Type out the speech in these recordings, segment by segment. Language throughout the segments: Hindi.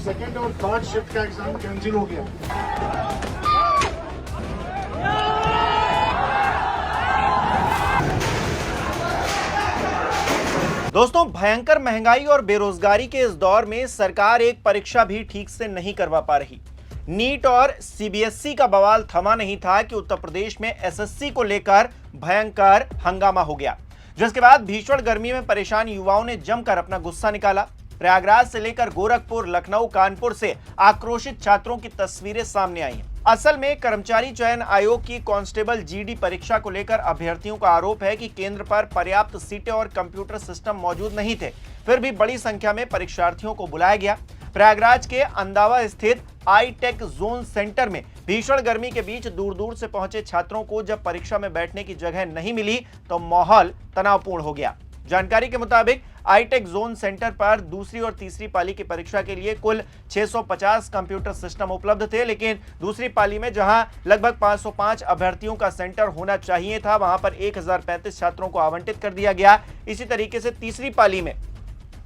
सेकंड और थर्ड शिफ्ट का एग्जाम कैंसिल हो गया। दोस्तों, भयंकर महंगाई और बेरोजगारी के इस दौर में सरकार एक परीक्षा भी ठीक से नहीं करवा पा रही। नीट और सीबीएसई का बवाल थमा नहीं था कि उत्तर प्रदेश में एसएससी को लेकर भयंकर हंगामा हो गया, जिसके बाद भीषण गर्मी में परेशान युवाओं ने जमकर अपना गुस्सा निकाला। प्रयागराज से लेकर गोरखपुर, लखनऊ, कानपुर से आक्रोशित छात्रों की तस्वीरें सामने आई हैं। असल में कर्मचारी चयन आयोग की कांस्टेबल जीडी परीक्षा को लेकर अभ्यर्थियों का आरोप है कि केंद्र पर पर्याप्त सीटें और कंप्यूटर सिस्टम मौजूद नहीं थे, फिर भी बड़ी संख्या में परीक्षार्थियों को बुलाया गया। प्रयागराज के अंदावा स्थित आई-टेक जोन सेंटर में भीषण गर्मी के बीच दूर दूर से पहुंचे छात्रों को जब परीक्षा में बैठने की जगह नहीं मिली तो माहौल तनावपूर्ण हो गया। जानकारी के मुताबिक आई-टेक जोन सेंटर पर दूसरी और तीसरी पाली की परीक्षा के लिए कुल 650 कंप्यूटर सिस्टम उपलब्ध थे, लेकिन दूसरी पाली में जहां लगभग 505 अभ्यर्थियों का सेंटर होना चाहिए था, वहां पर 1035 छात्रों को आवंटित कर दिया गया। इसी तरीके से तीसरी पाली में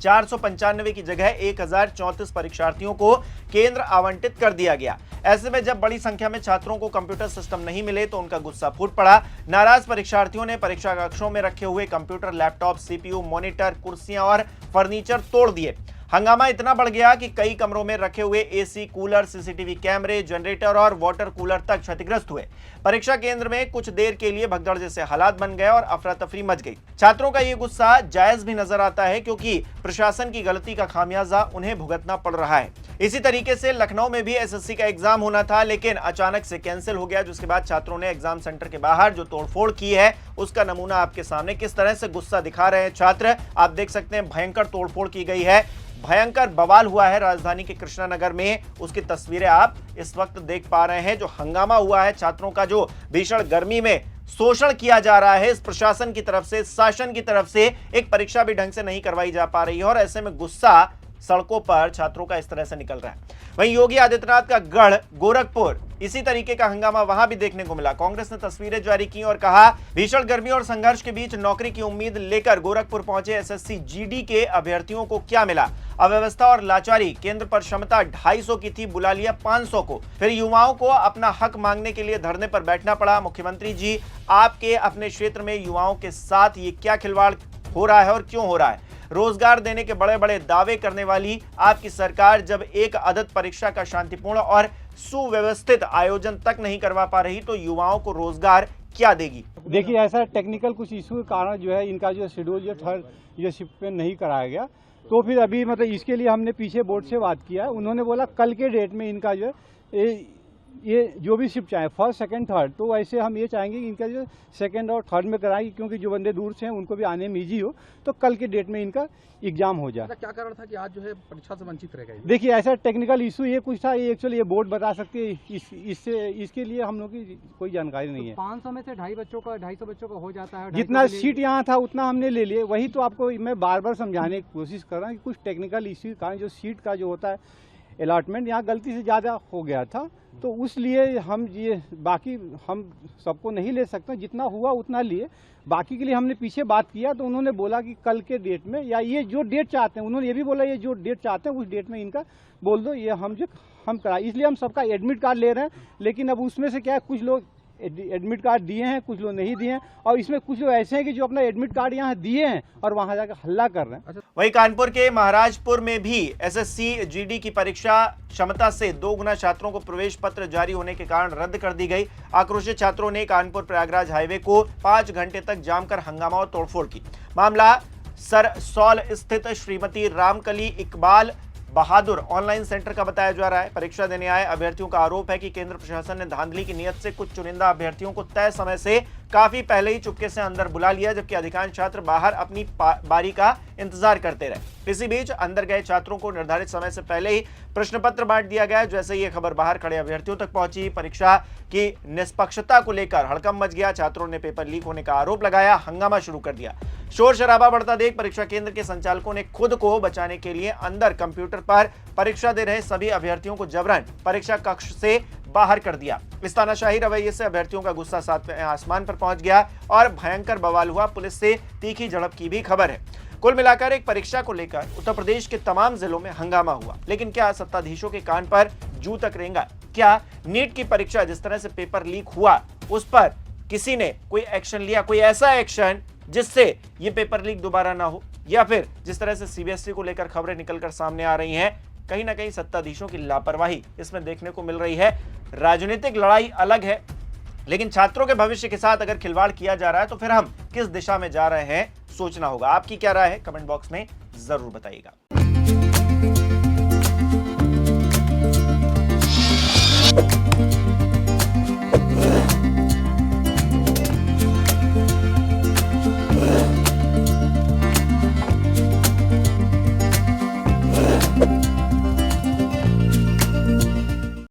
495 की जगह 1034 परीक्षार्थियों को केंद्र आवंटित कर दिया गया। ऐसे में जब बड़ी संख्या में छात्रों को कंप्यूटर सिस्टम नहीं मिले तो उनका गुस्सा फूट पड़ा। नाराज परीक्षार्थियों ने परीक्षा कक्षों में रखे हुए कंप्यूटर, लैपटॉप, सीपीयू, मॉनिटर, कुर्सियां और फर्नीचर तोड़ दिए। हंगामा इतना बढ़ गया कि कई कमरों में रखे हुए एसी, कूलर, सीसीटीवी कैमरे, जनरेटर और वाटर कूलर तक क्षतिग्रस्त हुए। परीक्षा केंद्र में कुछ देर के लिए भगदड़ जैसे हालात बन गए और अफरा तफरी मच गई। छात्रों का ये गुस्सा जायज भी नजर आता है, क्योंकि प्रशासन की गलती का खामियाजा उन्हें भुगतना पड़ रहा है। इसी तरीके से लखनऊ में भी एसएससी का एग्जाम होना था, लेकिन अचानक से कैंसिल हो गया, जिसके बाद छात्रों ने एग्जाम सेंटर के बाहर जो तोड़फोड़ की है उसका नमूना आपके सामने। किस तरह से गुस्सा दिखा रहे हैं छात्र, आप देख सकते हैं। भयंकर तोड़फोड़ की गई है, भयंकर बवाल हुआ है राजधानी के कृष्णानगर में। उसकी तस्वीरें आप इस वक्त देख पा रहे हैं। जो हंगामा हुआ है, छात्रों का जो भीषण गर्मी में शोषण किया जा रहा है इस प्रशासन की तरफ से, शासन की तरफ से, एक परीक्षा भी ढंग से नहीं करवाई जा पा रही है और ऐसे में गुस्सा सड़कों पर छात्रों का इस तरह से निकल रहा है। वहीं योगी आदित्यनाथ का गढ़ गोरखपुर, इसी तरीके का हंगामा वहां भी देखने को मिला। कांग्रेस ने तस्वीरें जारी की और कहा, भीषण गर्मी और संघर्ष के बीच नौकरी की उम्मीद लेकर गोरखपुर पहुंचे एसएससी जीडी के अभ्यर्थियों को क्या मिला? अव्यवस्था और लाचारी। केंद्र पर क्षमता 250 की थी, बुला लिया 500 को। फिर युवाओं को अपना हक मांगने के लिए धरने पर बैठना पड़ा। मुख्यमंत्री जी, आपके अपने क्षेत्र में युवाओं के साथ ये क्या खिलवाड़ हो रहा है और क्यों हो रहा है? रोजगार देने के बड़े बड़े दावे करने वाली आपकी सरकार जब एक अदद परीक्षा का शांतिपूर्ण और सुव्यवस्थित आयोजन तक नहीं करवा पा रही तो युवाओं को रोजगार क्या देगी? देखिए, ऐसा टेक्निकल कुछ इशू के कारण जो है इनका जो शेड्यूल जो थर्ड ये शिफ्ट में नहीं कराया गया, तो फिर अभी मतलब इसके लिए हमने पीछे बोर्ड से बात किया है। उन्होंने बोला कल के डेट में इनका जो है ये जो भी शिफ्ट चाहे, फर्स्ट, सेकंड, थर्ड, तो वैसे हम ये चाहेंगे कि इनका जो सेकंड और थर्ड में कराएंगे, क्योंकि जो बंदे दूर से हैं उनको भी आने में ईजी हो, तो कल के डेट में इनका एग्जाम हो जाए। क्या कारण था कि आज जो है परीक्षा से वंचित रहेगा? देखिए, ऐसा टेक्निकल इशू ये कुछ था, ये एक्चुअली ये बोर्ड बता सकती है, इसके लिए हम लोग की कोई जानकारी नहीं है। 500 में से 250 बच्चों का हो जाता है। जितना सीट यहाँ था उतना हमने ले लिए। वही तो आपको मैं बार बार समझाने की कोशिश कर रहा हूँ कि कुछ टेक्निकल इशू के कारण जो सीट का जो होता है अलॉटमेंट यहाँ गलती से ज़्यादा हो गया था, तो उसलिए हम ये बाकी हम सबको नहीं ले सकते, जितना हुआ उतना लिए। बाकी के लिए हमने पीछे बात किया तो उन्होंने बोला कि कल के डेट में, या ये जो डेट चाहते हैं, उन्होंने ये भी बोला ये जो डेट चाहते हैं उस डेट में इनका बोल दो, ये हम कराए। इसलिए हम सबका एडमिट कार्ड ले रहे हैं, लेकिन अब उसमें से क्या है, कुछ लोग एडमिट कार्ड दिए हैं, कुछ लोग नहीं दिए हैं, और इसमें कुछ लोग ऐसे हैं कि जो अपना एडमिट कार्ड यहाँ दिए हैं और वहां जाकर हल्ला कर रहे हैं। वहीं कानपुर के महाराजपुर में भी एसएससी जीडी की परीक्षा क्षमता से 2 गुना छात्रों को प्रवेश पत्र जारी होने के कारण रद्द कर दी गई। आक्रोशित छात्रों ने कानपुर प्रयागराज हाईवे को 5 घंटे तक जाम कर हंगामा और तोड़फोड़ की। मामला सरसौल स्थित श्रीमती रामकली इकबाल बहादुर ऑनलाइन सेंटर का बताया जा रहा है। परीक्षा देने आए अभ्यर्थियों का आरोप है कि केंद्र प्रशासन ने धांधली की नियत से कुछ चुनिंदा अभ्यर्थियों को तय समय से काफी पहले ही चुपके से अंदर बुला लिया, जबकि अधिकांश छात्र बाहर अपनी बारी का इंतजार करते रहे। इसी बीच अंदर गए छात्रों को निर्धारित समय से पहले ही प्रश्न पत्र बांट दिया गया। जैसे ही ये खबर बाहर खड़े अभ्यर्थियों तक पहुंची, परीक्षा की निष्पक्षता को लेकर हड़कंप मच गया। छात्रों ने पेपर लीक होने का आरोप लगाया, हंगामा शुरू कर दिया। शोर शराबा बढ़ता देख परीक्षा केंद्र के संचालकों ने खुद को बचाने के लिए अंदर कंप्यूटर पर परीक्षा दे रहे सभी अभ्यर्थियों को जबरन परीक्षा कक्ष से बाहर कर दिया। इस तानाशाही रवैये से अभ्यर्थियों का गुस्सा सातवें आसमान पर पहुंच गया और भयंकर बवाल हुआ। पुलिस से तीखी झड़प की भी खबर है। कुल मिलाकर एक परीक्षा को लेकर उत्तर प्रदेश के तमाम जिलों में हंगामा हुआ, लेकिन क्या सत्ताधीशों के कान पर जू तक रेंगा? क्या नीट की परीक्षा जिस तरह से पेपर लीक हुआ उस पर किसी ने कोई एक्शन लिया, कोई ऐसा एक्शन जिससे ये पेपर लीक दोबारा ना हो? या फिर जिस तरह से सीबीएसई को लेकर खबरें निकलकर सामने आ रही हैं, कहीं ना कहीं सत्ताधीशों की लापरवाही इसमें देखने को मिल रही है। राजनीतिक लड़ाई अलग है, लेकिन छात्रों के भविष्य के साथ अगर खिलवाड़ किया जा रहा है तो फिर हम किस दिशा में जा रहे हैं सोचना होगा। आपकी क्या राय है? कमेंट बॉक्स में जरूर बताइएगा।